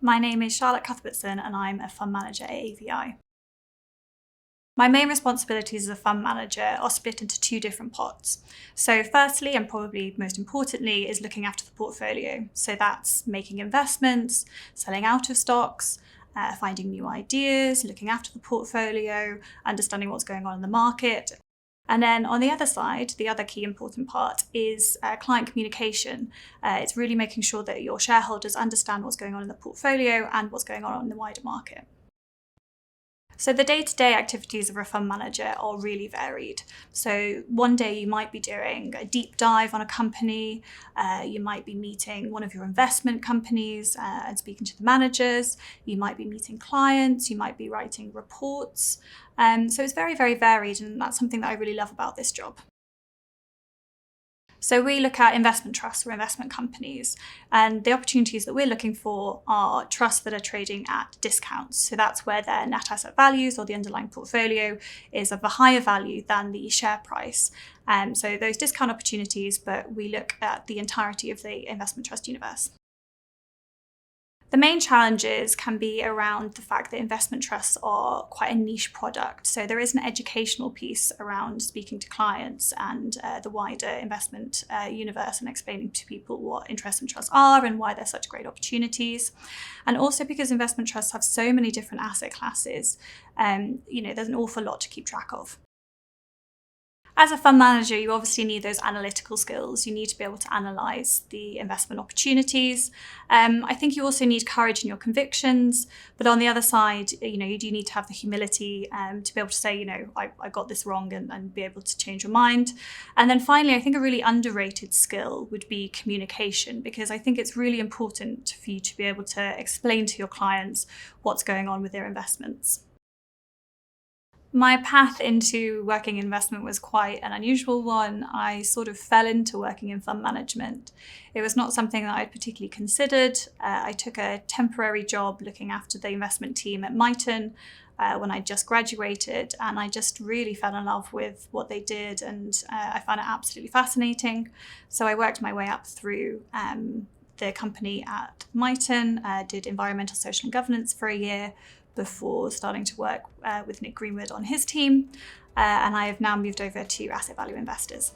My name is Charlotte Cuthbertson and I'm a fund manager at AVI. My main responsibilities as a fund manager are split into two different pots. So firstly, and probably most importantly, is looking after the portfolio. So that's making investments, selling out of stocks, finding new ideas, looking after the portfolio, understanding what's going on in the market. And then on the other side, the other key important part is client communication. It's really making sure that your shareholders understand what's going on in the portfolio and what's going on in the wider market. So the day-to-day activities of a fund manager are really varied. So one day you might be doing a deep dive on a company, you might be meeting one of your investment companies and speaking to the managers, you might be meeting clients, you might be writing reports. So it's very, very varied, and that's something that I really love about this job. So we look at investment trusts or investment companies, and the opportunities that we're looking for are trusts that are trading at discounts. So that's where their net asset values or the underlying portfolio is of a higher value than the share price. So those discount opportunities, but we look at the entirety of the investment trust universe. The main challenges can be around the fact that investment trusts are quite a niche product. So there is an educational piece around speaking to clients and the wider investment universe and explaining to people what investment trusts are and why they're such great opportunities. And also because investment trusts have so many different asset classes, there's an awful lot to keep track of. As a fund manager, you obviously need those analytical skills. You need to be able to analyse the investment opportunities. I think you also need courage in your convictions, but on the other side, you do need to have the humility to be able to say, I got this wrong and be able to change your mind. And then finally, I think a really underrated skill would be communication, because I think it's really important for you to be able to explain to your clients what's going on with their investments. My path into working in investment was quite an unusual one. I sort of fell into working in fund management. It was not something that I'd particularly considered. I took a temporary job looking after the investment team at Miton when I just graduated, and I just really fell in love with what they did, and I found it absolutely fascinating. So I worked my way up through the company at Miton, did environmental, social and governance for a year, before starting to work with Nick Greenwood on his team. And I have now moved over to asset value investors.